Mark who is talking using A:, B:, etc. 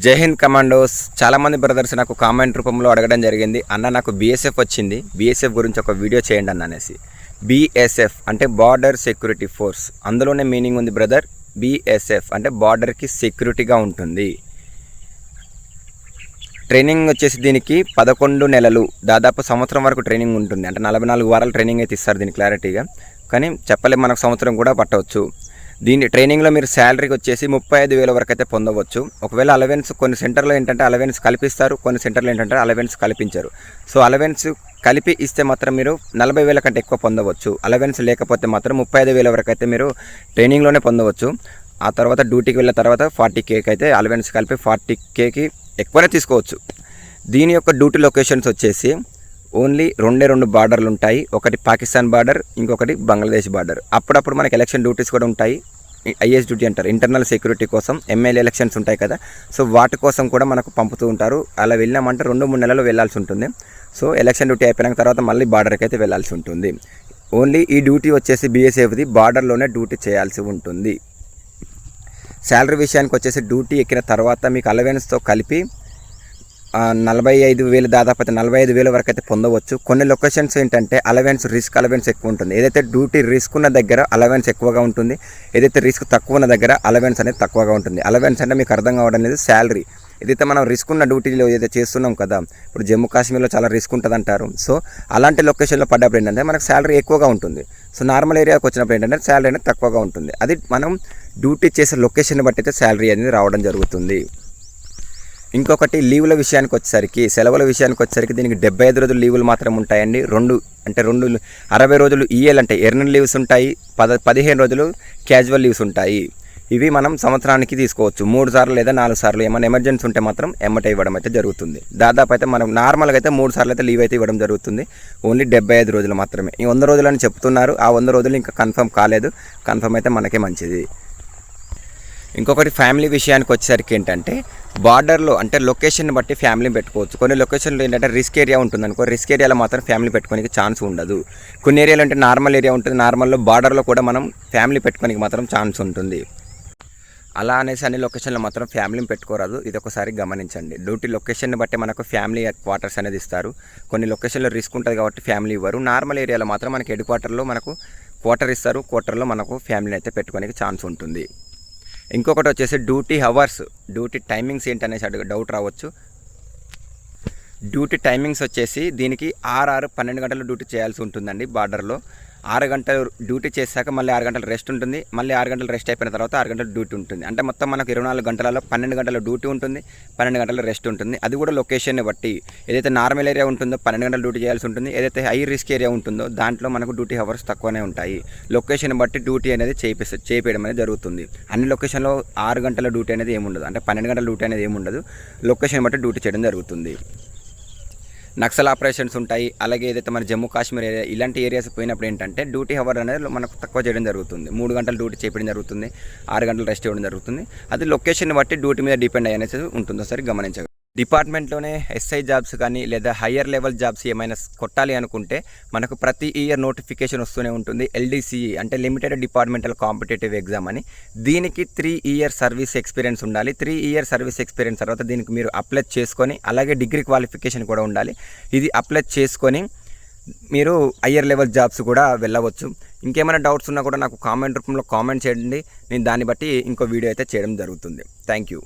A: జై హింద్ కమాండోస్. చాలామంది బ్రదర్స్ నాకు కామెంట్ రూపంలో అడగడం జరిగింది, అన్న నాకు బీఎస్ఎఫ్ వచ్చింది, బీఎస్ఎఫ్ గురించి ఒక వీడియో చేయండి అన్న అనేసి. బీఎస్ఎఫ్ అంటే బార్డర్ సెక్యూరిటీ ఫోర్స్, అందులోనే మీనింగ్ ఉంది బ్రదర్. బీఎస్ఎఫ్ అంటే బార్డర్కి సెక్యూరిటీగా ఉంటుంది. ట్రైనింగ్ వచ్చేసి దీనికి 11 నెలలు, దాదాపు సంవత్సరం వరకు ట్రైనింగ్ ఉంటుంది. అంటే 44 వారాలు ట్రైనింగ్ అయితే ఇస్తారు దీని క్లారిటీగా, కానీ చెప్పలేము, మనకు సంవత్సరం కూడా పట్టవచ్చు. దీని ట్రైనింగ్లో మీరు శాలరీకి వచ్చేసి 35,000 వరకు అయితే పొందవచ్చు. ఒకవేళ అలవెన్స్ కొన్ని సెంటర్లో ఏంటంటే అలవెన్స్ కల్పిస్తారు, కొన్ని సెంటర్లో ఏంటంటే అలవెన్స్ కల్పించారు. సో అలవెన్స్ కలిపి ఇస్తే మాత్రం మీరు 40,000 కంటే ఎక్కువ పొందవచ్చు. అలవెన్స్ లేకపోతే మాత్రం 35,000 వరకు అయితే మీరు ట్రైనింగ్లోనే పొందవచ్చు. ఆ తర్వాత డ్యూటీకి వెళ్ళిన తర్వాత 40Kకి అయితే అలవెన్స్ కలిపి 40Kకి ఎక్కువనే తీసుకోవచ్చు. దీని యొక్క డ్యూటీ లొకేషన్స్ వచ్చేసి ఓన్లీ రెండు బార్డర్లు ఉంటాయి. ఒకటి పాకిస్తాన్ బార్డర్, ఇంకొకటి బంగ్లాదేశ్ బార్డర్. అప్పుడప్పుడు మనకి ఎలక్షన్ డ్యూటీస్ కూడా ఉంటాయి. ఐఎస్ డ్యూటీ అంటారు, ఇంటర్నల్ సెక్యూరిటీ కోసం. ఎమ్మెల్యే ఎలక్షన్స్ ఉంటాయి కదా, సో వాటి కోసం కూడా మనకు పంపుతూ ఉంటారు. అలా వెళ్ళామంటే 2-3 నెలలు వెళ్ళాల్సి ఉంటుంది. సో ఎలక్షన్ డ్యూటీ అయిపోయిన తర్వాత మళ్ళీ బార్డర్కి అయితే వెళ్ళాల్సి ఉంటుంది. ఓన్లీ ఈ డ్యూటీ వచ్చేసి బీఎస్ఎఫ్ది బార్డర్లోనే డ్యూటీ చేయాల్సి ఉంటుంది. శాలరీ విషయానికి వచ్చేసి డ్యూటీ ఎక్కిన తర్వాత మీకు అలవెన్స్తో కలిపి 45,000, దాదాపు 45,000 వరకు అయితే పొందవచ్చు. కొన్ని లొకేషన్స్ ఏంటంటే అలవెన్స్ రిస్క్ అలవెన్స్ ఎక్కువ ఉంటుంది. ఏదైతే డ్యూటీ రిస్క్ ఉన్న దగ్గర అలవెన్స్ ఎక్కువగా ఉంటుంది, ఏదైతే రిస్క్ తక్కువ ఉన్న దగ్గర అలవెన్స్ అనేది తక్కువగా ఉంటుంది. అలవెన్స్ అంటే మీకు అర్థం కావడం అనేది శాలరీ. ఏదైతే మనం రిస్క్ ఉన్న డ్యూటీలో ఏదైతే చేస్తున్నాం కదా, ఇప్పుడు జమ్మూ కాశ్మీర్లో చాలా రిస్క్ ఉంటుంది అంటారు. సో అలాంటి లొకేషన్లో పడ్డప్పుడు ఏంటంటే మనకు శాలరీ ఎక్కువగా ఉంటుంది. సో నార్మల్ ఏరియాకి వచ్చినప్పుడు ఏంటంటే శాలరీ అనేది తక్కువగా ఉంటుంది. అది మనం డ్యూటీ చేసే లొకేషన్ బట్టి అయితే శాలరీ అనేది రావడం జరుగుతుంది. ఇంకొకటి లీవుల విషయానికి వచ్చేసరికి, సెలవుల విషయానికి వచ్చేసరికి దీనికి 75 రోజులు లీవులు మాత్రం ఉంటాయండి. 60 రోజులు ఈఎల్ అంటే ఎర్న్ లీవ్స్ ఉంటాయి, 15 రోజులు క్యాజువల్ లీవ్స్ ఉంటాయి. ఇవి మనం సంవత్సరానికి తీసుకోవచ్చు. 3 సార్లు లేదా 4 సార్లు ఏమైనా ఎమర్జెన్సీ ఉంటే మాత్రం ఎమ్మటే ఇవ్వడం అయితే జరుగుతుంది. దాదాపు అయితే మనం నార్మల్గా అయితే 3 సార్లు అయితే లీవ్ అయితే ఇవ్వడం జరుగుతుంది. ఓన్లీ 75 రోజులు మాత్రమే. ఈ 100 రోజులు అని చెప్తున్నారు. ఆ 100 రోజులు ఇంకా కన్ఫర్మ్ కాలేదు. కన్ఫర్మ్ అయితే మనకే మంచిది. ఇంకొకటి ఫ్యామిలీ విషయానికి వచ్చేసరికి ఏంటంటే బార్డర్లో అంటే లొకేషన్ బట్టి ఫ్యామిలీని పెట్టుకోవచ్చు. కొన్ని లొకేషన్లో ఏంటంటే రిస్క్ ఏరియా ఉంటుంది అనుకో, రిస్క్ ఏరియాలో మాత్రం ఫ్యామిలీ పెట్టుకోనికి ఛాన్స్ ఉండదు. కొన్ని ఏరియాలో అంటే నార్మల్ ఏరియా ఉంటుంది, నార్మల్లో బార్డర్లో కూడా మనం ఫ్యామిలీ పెట్టుకోనికి మాత్రం ఛాన్స్ ఉంటుంది. అలా అనేసి అన్ని లొకేషన్లో మాత్రం ఫ్యామిలీని పెట్టుకోరాదు, ఇది ఒకసారి గమనించండి. డ్యూటీ లొకేషన్ని బట్టి మనకు ఫ్యామిలీ క్వార్టర్స్ అనేది ఇస్తారు. కొన్ని లొకేషన్లో రిస్క్ ఉంటుంది కాబట్టి ఫ్యామిలీ ఇవ్వరు. నార్మల్ ఏరియాలో మాత్రం మనకి హెడ్ క్వార్టర్లో మనకు క్వార్టర్ ఇస్తారు. క్వార్టర్లో మనకు ఫ్యామిలీని అయితే పెట్టుకోనికి ఛాన్స్ ఉంటుంది. ఇంకొకటి వచ్చేసి డ్యూటీ అవర్స్, డ్యూటీ టైమింగ్స్ ఏంటనేసి డౌట్ రావచ్చు. డ్యూటీ టైమింగ్స్ వచ్చేసి దీనికి 12 గంటలు డ్యూటీ చేయాల్సి ఉంటుందండి. బార్డర్లో 6 గంటలు డ్యూటీ చేశాక మళ్ళీ 6 గంటలు రెస్ట్ ఉంటుంది. మళ్ళీ 6 గంటలు రెస్ట్ అయిపోయిన తర్వాత 6 గంటలు డ్యూటీ ఉంటుంది. అంటే మొత్తం మనకు 24 గంటలలో 12 గంటల డ్యూటీ ఉంటుంది, 12 గంటల రెస్ట్ ఉంటుంది. అది కూడా లొకేషన్ని బట్టి. ఏదైతే నార్మల్ ఏరియా ఉంటుందో 12 గంటలు డ్యూటీ చేయాల్సి ఉంటుంది, ఏదైతే హై రిస్క్ ఏరియా ఉంటుందో దాంట్లో మనకు డ్యూటీ అవర్స్ తక్కువనే ఉంటాయి. లొకేషన్ బట్టి డ్యూటీ అనేది చేపేయడం అనేది జరుగుతుంది. అన్ని లొకేషన్లో 6 గంటల డ్యూటీ అనేది ఏముండదు, అంటే 12 గంటల డ్యూటీ అనేది ఏముండదు. లొకేషన్ బట్టి డ్యూటీ చేయడం జరుగుతుంది. నక్సల్ ఆపరేషన్స్ ఉంటాయి, అలాగే ఏదైతే మన జమ్మూ కాశ్మీర్ ఏరియా ఇలాంటి ఏరియాస్ పోయినప్పుడు ఏంటంటే డ్యూటీ అవర్ అనేది మనకు తక్కువ చేయడం జరుగుతుంది. 3 గంటలు డ్యూటీ చేయడం జరుగుతుంది, 6 గంటలు రెస్ట్ ఇవ్వడం జరుగుతుంది. అది లొకేషన్ బట్టి డ్యూటీ మీద డిపెండ్ అయ్యేది ఉంటుందో సరే గమనించగలరు. డిపార్ట్మెంట్లోనే ఎస్ఐ జాబ్స్ కానీ లేదా హయ్యర్ లెవెల్ జాబ్స్ ఏమైనా కొట్టాలి అనుకుంటే మనకు ప్రతి ఇయర్ నోటిఫికేషన్ వస్తూనే ఉంటుంది. LDCE అంటే లిమిటెడ్ డిపార్ట్మెంటల్ కాంపిటేటివ్ ఎగ్జామ్ అని. దీనికి 3 ఇయర్ సర్వీస్ ఎక్స్పీరియన్స్ ఉండాలి. 3 ఇయర్ సర్వీస్ ఎక్స్పీరియన్స్ తర్వాత దీనికి మీరు అప్లై చేసుకొని, అలాగే డిగ్రీ క్వాలిఫికేషన్ కూడా ఉండాలి. ఇది అప్లై చేసుకొని మీరు హయ్యర్ లెవెల్ జాబ్స్ కూడా వెళ్ళవచ్చు. ఇంకేమైనా డౌట్స్ ఉన్నా కూడా నాకు కామెంట్ రూపంలో కామెంట్ చేయండి. నేను దాన్ని బట్టి ఇంకో వీడియో అయితే చేయడం జరుగుతుంది. Thank you.